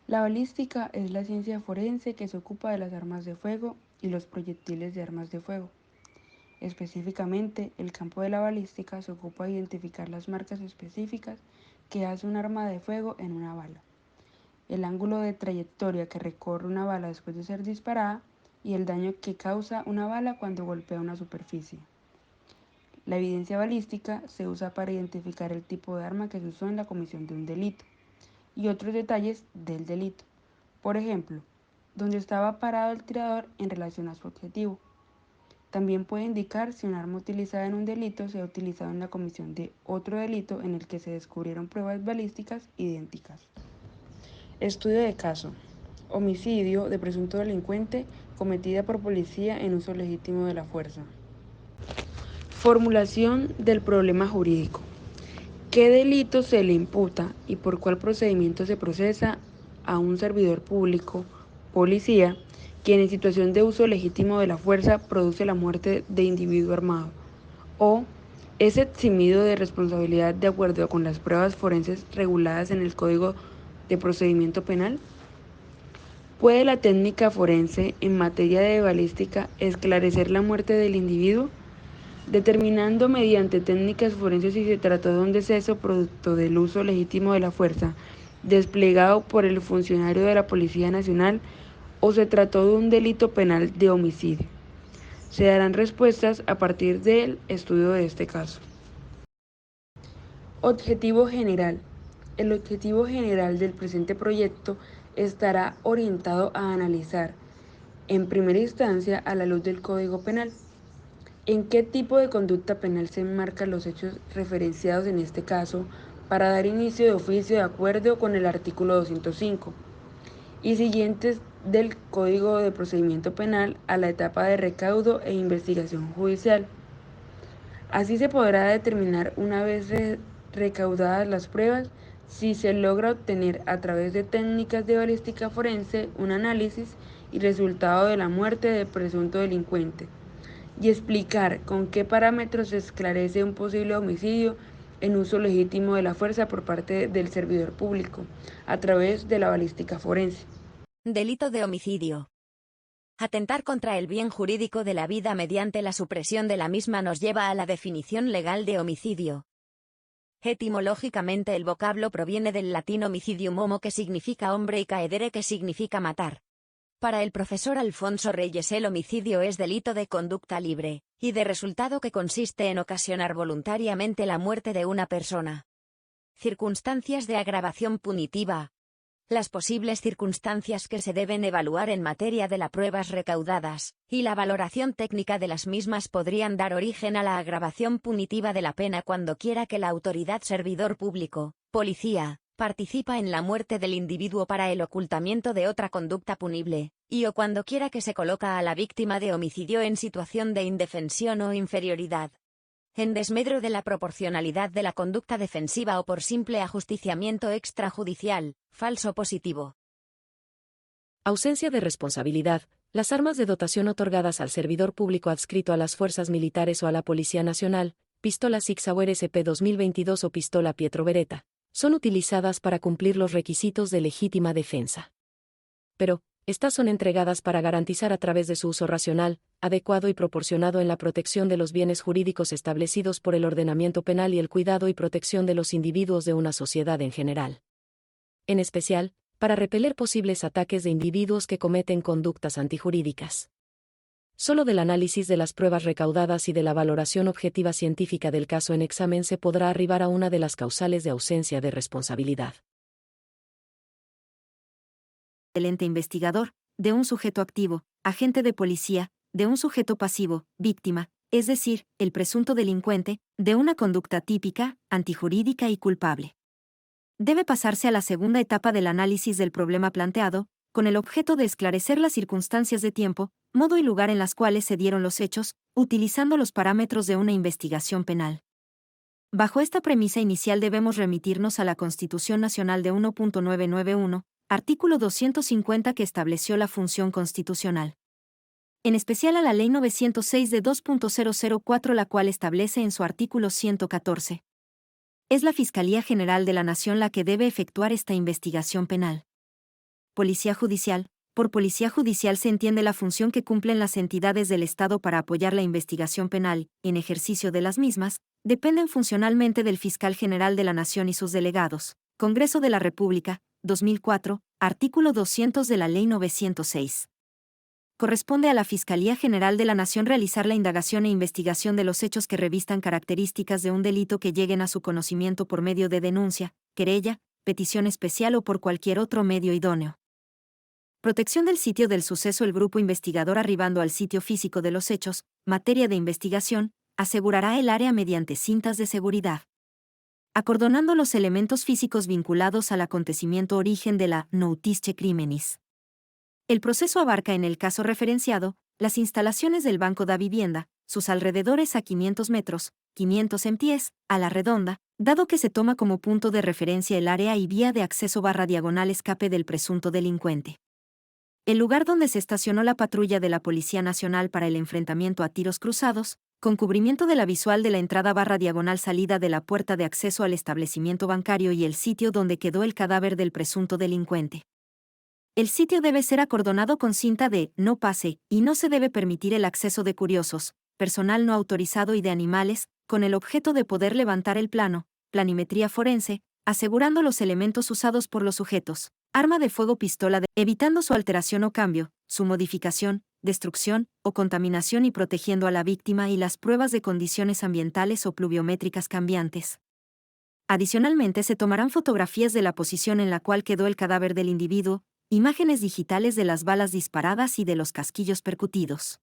La balística es la ciencia forense que se ocupa de las armas de fuego y los proyectiles de armas de fuego. Específicamente, el campo de la balística se ocupa de identificar las marcas específicas que hace un arma de fuego en una bala, el ángulo de trayectoria que recorre una bala después de ser disparada y el daño que causa una bala cuando golpea una superficie. La evidencia balística se usa para identificar el tipo de arma que se usó en la comisión de un delito y otros detalles del delito. Por ejemplo, dónde estaba parado el tirador en relación a su objetivo. También puede indicar si un arma utilizada en un delito se ha utilizado en la comisión de otro delito en el que se descubrieron pruebas balísticas idénticas. Estudio de caso. Homicidio de presunto delincuente cometida por policía en uso legítimo de la fuerza. Formulación del problema jurídico. ¿Qué delito se le imputa y por cuál procedimiento se procesa a un servidor público, policía, quien en situación de uso legítimo de la fuerza produce la muerte de individuo armado, o es eximido de responsabilidad de acuerdo con las pruebas forenses reguladas en el Código de Procedimiento Penal? ¿Puede la técnica forense en materia de balística esclarecer la muerte del individuo, determinando mediante técnicas forenses si se trató de un deceso producto del uso legítimo de la fuerza desplegado por el funcionario de la Policía Nacional o se trató de un delito penal de homicidio? Se darán respuestas a partir del estudio de este caso. Objetivo general. El objetivo general del presente proyecto estará orientado a analizar, en primera instancia, a la luz del Código Penal, en qué tipo de conducta penal se enmarcan los hechos referenciados en este caso para dar inicio de oficio de acuerdo con el artículo 205 y siguientes del Código de Procedimiento Penal a la etapa de recaudo e investigación judicial. Así se podrá determinar, una vez recaudadas las pruebas, si se logra obtener a través de técnicas de balística forense un análisis y resultado de la muerte del presunto delincuente, y explicar con qué parámetros se esclarece un posible homicidio en uso legítimo de la fuerza por parte del servidor público, a través de la balística forense. Delito de homicidio. Atentar contra el bien jurídico de la vida mediante la supresión de la misma nos lleva a la definición legal de homicidio. Etimológicamente el vocablo proviene del latín homicidium homo, que significa hombre, y caedere, que significa matar. Para el profesor Alfonso Reyes, el homicidio es delito de conducta libre, y de resultado que consiste en ocasionar voluntariamente la muerte de una persona. Circunstancias de agravación punitiva. Las posibles circunstancias que se deben evaluar en materia de las pruebas recaudadas, y la valoración técnica de las mismas podrían dar origen a la agravación punitiva de la pena cuando quiera que la autoridad servidor público, policía, participa en la muerte del individuo para el ocultamiento de otra conducta punible, y o cuando quiera que se coloca a la víctima de homicidio en situación de indefensión o inferioridad, en desmedro de la proporcionalidad de la conducta defensiva o por simple ajusticiamiento extrajudicial, falso positivo. Ausencia de responsabilidad. Las armas de dotación otorgadas al servidor público adscrito a las fuerzas militares o a la Policía Nacional, pistola Sig Sauer SP 2022 o pistola Pietro Beretta, son utilizadas para cumplir los requisitos de legítima defensa. Pero, estas son entregadas para garantizar a través de su uso racional, adecuado y proporcionado en la protección de los bienes jurídicos establecidos por el ordenamiento penal y el cuidado y protección de los individuos de una sociedad en general. En especial, para repeler posibles ataques de individuos que cometen conductas antijurídicas. Solo del análisis de las pruebas recaudadas y de la valoración objetiva científica del caso en examen se podrá arribar a una de las causales de ausencia de responsabilidad. El ente investigador, de un sujeto activo, agente de policía, de un sujeto pasivo, víctima, es decir, el presunto delincuente, de una conducta típica, antijurídica y culpable. Debe pasarse a la segunda etapa del análisis del problema planteado, con el objeto de esclarecer las circunstancias de tiempo, modo y lugar en las cuales se dieron los hechos, utilizando los parámetros de una investigación penal. Bajo esta premisa inicial debemos remitirnos a la Constitución Nacional de 1.991, artículo 250, que estableció la función constitucional. en especial a la Ley 906 de 2004, la cual establece en su artículo 114. Es la Fiscalía General de la Nación la que debe efectuar esta investigación penal. Policía Judicial. Por policía judicial se entiende la función que cumplen las entidades del Estado para apoyar la investigación penal. En ejercicio de las mismas, dependen funcionalmente del Fiscal General de la Nación y sus delegados. Congreso de la República, 2004, artículo 200 de la Ley 906. Corresponde a la Fiscalía General de la Nación realizar la indagación e investigación de los hechos que revistan características de un delito que lleguen a su conocimiento por medio de denuncia, querella, petición especial o por cualquier otro medio idóneo. Protección del sitio del suceso. El grupo investigador, arribando al sitio físico de los hechos, materia de investigación, asegurará el área mediante cintas de seguridad, acordonando los elementos físicos vinculados al acontecimiento origen de la noticia criminis. El proceso abarca, en el caso referenciado, las instalaciones del Banco da Vivienda, sus alrededores a 500 metros, 500 en pies, a la redonda, dado que se toma como punto de referencia el área y vía de acceso /diagonal escape del presunto delincuente. El lugar donde se estacionó la patrulla de la Policía Nacional para el enfrentamiento a tiros cruzados, con cubrimiento de la visual de la entrada /diagonal salida de la puerta de acceso al establecimiento bancario y el sitio donde quedó el cadáver del presunto delincuente. El sitio debe ser acordonado con cinta de no pase y no se debe permitir el acceso de curiosos, personal no autorizado y de animales, con el objeto de poder levantar el plano, planimetría forense, asegurando los elementos usados por los sujetos, arma de fuego, pistola evitando su alteración o cambio, su modificación, destrucción o contaminación y protegiendo a la víctima y las pruebas de condiciones ambientales o pluviométricas cambiantes. Adicionalmente se tomarán fotografías de la posición en la cual quedó el cadáver del individuo, imágenes digitales de las balas disparadas y de los casquillos percutidos.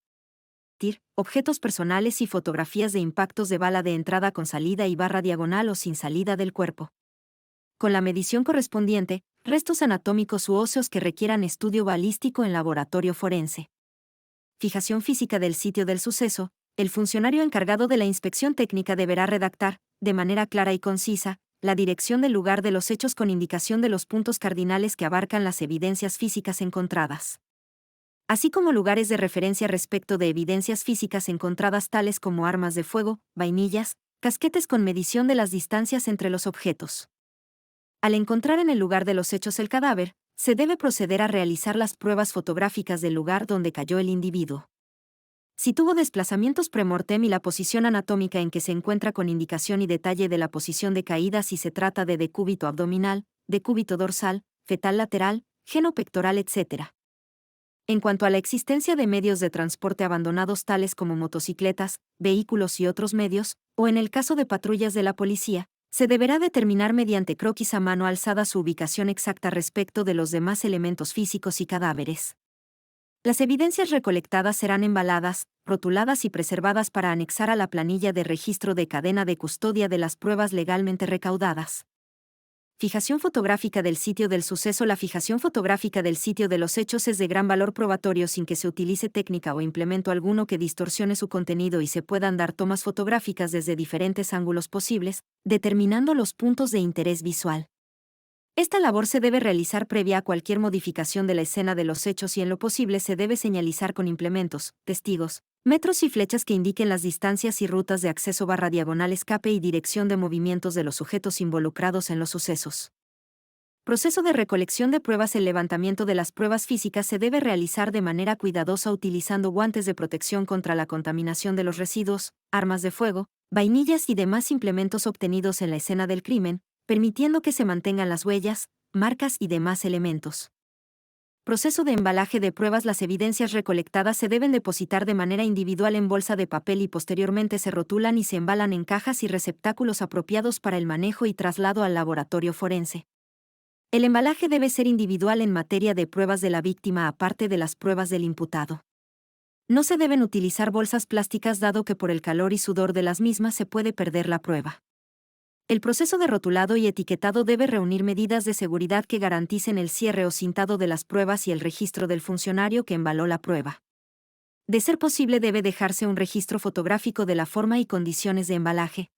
Objetos personales y fotografías de impactos de bala de entrada con salida y /diagonal o sin salida del cuerpo. Con la medición correspondiente, restos anatómicos u óseos que requieran estudio balístico en laboratorio forense. Fijación física del sitio del suceso. El funcionario encargado de la inspección técnica deberá redactar, de manera clara y concisa, la dirección del lugar de los hechos con indicación de los puntos cardinales que abarcan las evidencias físicas encontradas, así como lugares de referencia respecto de evidencias físicas encontradas tales como armas de fuego, vainillas, casquetes con medición de las distancias entre los objetos. Al encontrar en el lugar de los hechos el cadáver, se debe proceder a realizar las pruebas fotográficas del lugar donde cayó el individuo. Si tuvo desplazamientos premortem y la posición anatómica en que se encuentra con indicación y detalle de la posición de caída si se trata de decúbito abdominal, decúbito dorsal, fetal lateral, genopectoral, etc. En cuanto a la existencia de medios de transporte abandonados tales como motocicletas, vehículos y otros medios, o en el caso de patrullas de la policía, se deberá determinar mediante croquis a mano alzada su ubicación exacta respecto de los demás elementos físicos y cadáveres. Las evidencias recolectadas serán embaladas, rotuladas y preservadas para anexar a la planilla de registro de cadena de custodia de las pruebas legalmente recaudadas. Fijación fotográfica del sitio del suceso. La fijación fotográfica del sitio de los hechos es de gran valor probatorio sin que se utilice técnica o implemento alguno que distorsione su contenido y se puedan dar tomas fotográficas desde diferentes ángulos posibles, determinando los puntos de interés visual. Esta labor se debe realizar previa a cualquier modificación de la escena de los hechos y en lo posible se debe señalizar con implementos, testigos, metros y flechas que indiquen las distancias y rutas de acceso /diagonal escape y dirección de movimientos de los sujetos involucrados en los sucesos. Proceso de recolección de pruebas. El levantamiento de las pruebas físicas se debe realizar de manera cuidadosa utilizando guantes de protección contra la contaminación de los residuos, armas de fuego, vainillas y demás implementos obtenidos en la escena del crimen, permitiendo que se mantengan las huellas, marcas y demás elementos. Proceso de embalaje de pruebas. Las evidencias recolectadas se deben depositar de manera individual en bolsa de papel y posteriormente se rotulan y se embalan en cajas y receptáculos apropiados para el manejo y traslado al laboratorio forense. El embalaje debe ser individual en materia de pruebas de la víctima aparte de las pruebas del imputado. No se deben utilizar bolsas plásticas dado que por el calor y sudor de las mismas se puede perder la prueba. El proceso de rotulado y etiquetado debe reunir medidas de seguridad que garanticen el cierre o cintado de las pruebas y el registro del funcionario que embaló la prueba. De ser posible debe dejarse un registro fotográfico de la forma y condiciones de embalaje.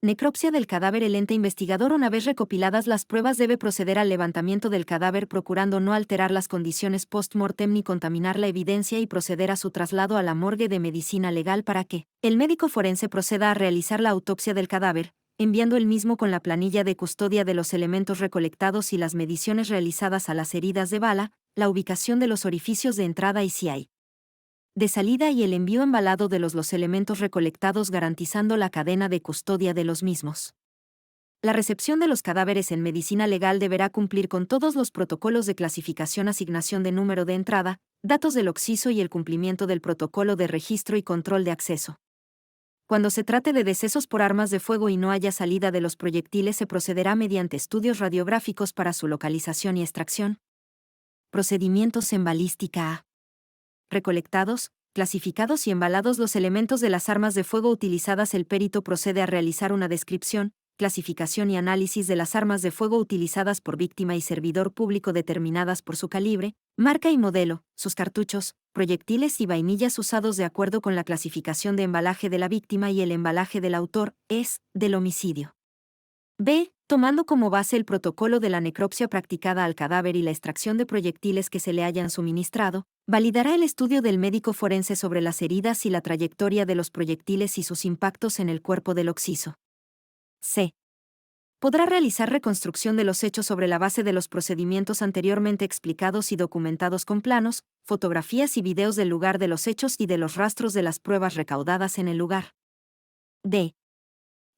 Necropsia del cadáver. El ente investigador, una vez recopiladas las pruebas, debe proceder al levantamiento del cadáver procurando no alterar las condiciones post-mortem ni contaminar la evidencia y proceder a su traslado a la morgue de medicina legal para que el médico forense proceda a realizar la autopsia del cadáver, enviando el mismo con la planilla de custodia de los elementos recolectados y las mediciones realizadas a las heridas de bala, la ubicación de los orificios de entrada y si hay de salida y el envío embalado de los elementos recolectados garantizando la cadena de custodia de los mismos. La recepción de los cadáveres en medicina legal deberá cumplir con todos los protocolos de clasificación, asignación de número de entrada, datos del occiso y el cumplimiento del protocolo de registro y control de acceso. Cuando se trate de decesos por armas de fuego y no haya salida de los proyectiles, se procederá mediante estudios radiográficos para su localización y extracción. Procedimientos en balística A. Recolectados, clasificados y embalados los elementos de las armas de fuego utilizadas, el perito procede a realizar una descripción, clasificación y análisis de las armas de fuego utilizadas por víctima y servidor público determinadas por su calibre, marca y modelo, sus cartuchos, proyectiles y vainillas usados de acuerdo con la clasificación de embalaje de la víctima y el embalaje del autor, del homicidio. B. Tomando como base el protocolo de la necropsia practicada al cadáver y la extracción de proyectiles que se le hayan suministrado, validará el estudio del médico forense sobre las heridas y la trayectoria de los proyectiles y sus impactos en el cuerpo del occiso. C. Podrá realizar reconstrucción de los hechos sobre la base de los procedimientos anteriormente explicados y documentados con planos, fotografías y videos del lugar de los hechos y de los rastros de las pruebas recaudadas en el lugar. D.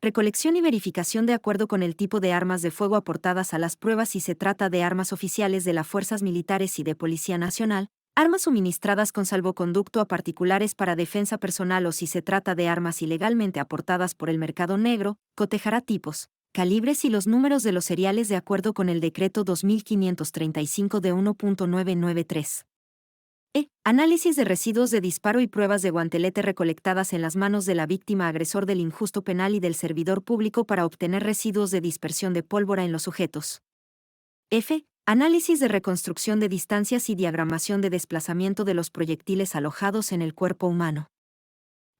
Recolección y verificación de acuerdo con el tipo de armas de fuego aportadas a las pruebas si se trata de armas oficiales de las fuerzas militares y de Policía Nacional, armas suministradas con salvoconducto a particulares para defensa personal o si se trata de armas ilegalmente aportadas por el mercado negro, cotejará tipos, calibres y los números de los seriales de acuerdo con el decreto 2535 de 1.993. Análisis de residuos de disparo y pruebas de guantelete recolectadas en las manos de la víctima agresor del injusto penal y del servidor público para obtener residuos de dispersión de pólvora en los sujetos. F. Análisis de reconstrucción de distancias y diagramación de desplazamiento de los proyectiles alojados en el cuerpo humano.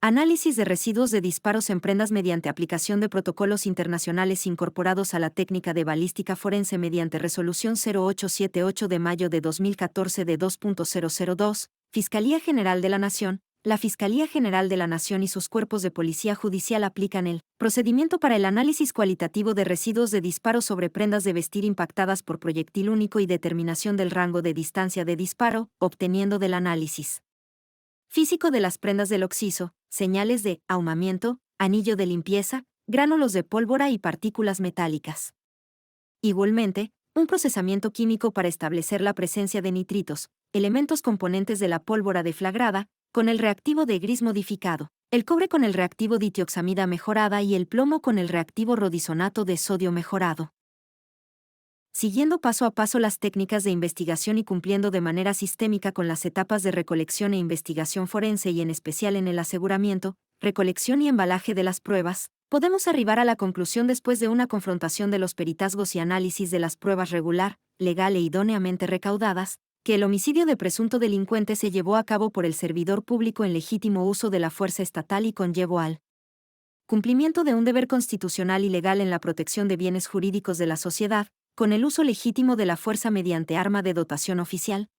Análisis de residuos de disparos en prendas mediante aplicación de protocolos internacionales incorporados a la técnica de balística forense mediante resolución 0878 de mayo de 2014 de 2.002, Fiscalía General de la Nación. La Fiscalía General de la Nación y sus cuerpos de policía judicial aplican el procedimiento para el análisis cualitativo de residuos de disparo sobre prendas de vestir impactadas por proyectil único y determinación del rango de distancia de disparo, obteniendo del análisis físico de las prendas del occiso, señales de ahumamiento, anillo de limpieza, gránulos de pólvora y partículas metálicas. Igualmente, un procesamiento químico para establecer la presencia de nitritos, elementos componentes de la pólvora deflagrada, con el reactivo de gris modificado, el cobre con el reactivo ditioxamida mejorada y el plomo con el reactivo rodisonato de sodio mejorado. Siguiendo paso a paso las técnicas de investigación y cumpliendo de manera sistémica con las etapas de recolección e investigación forense y en especial en el aseguramiento, recolección y embalaje de las pruebas, podemos arribar a la conclusión después de una confrontación de los peritazgos y análisis de las pruebas regular, legal e idóneamente recaudadas, que el homicidio de presunto delincuente se llevó a cabo por el servidor público en legítimo uso de la fuerza estatal y conllevó al cumplimiento de un deber constitucional y legal en la protección de bienes jurídicos de la sociedad, con el uso legítimo de la fuerza mediante arma de dotación oficial,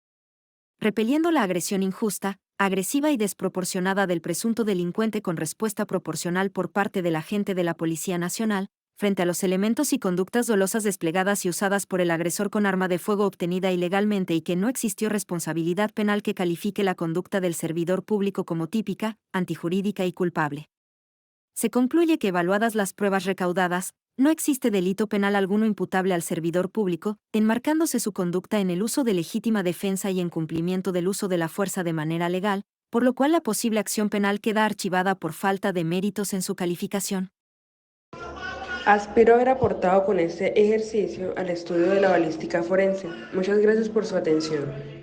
repeliendo la agresión injusta, agresiva y desproporcionada del presunto delincuente con respuesta proporcional por parte del agente de la Policía Nacional, frente a los elementos y conductas dolosas desplegadas y usadas por el agresor con arma de fuego obtenida ilegalmente y que no existió responsabilidad penal que califique la conducta del servidor público como típica, antijurídica y culpable. Se concluye que evaluadas las pruebas recaudadas, no existe delito penal alguno imputable al servidor público, enmarcándose su conducta en el uso de legítima defensa y en cumplimiento del uso de la fuerza de manera legal, por lo cual la posible acción penal queda archivada por falta de méritos en su calificación. Aspiro haber aportado con este ejercicio al estudio de la balística forense. Muchas gracias por su atención.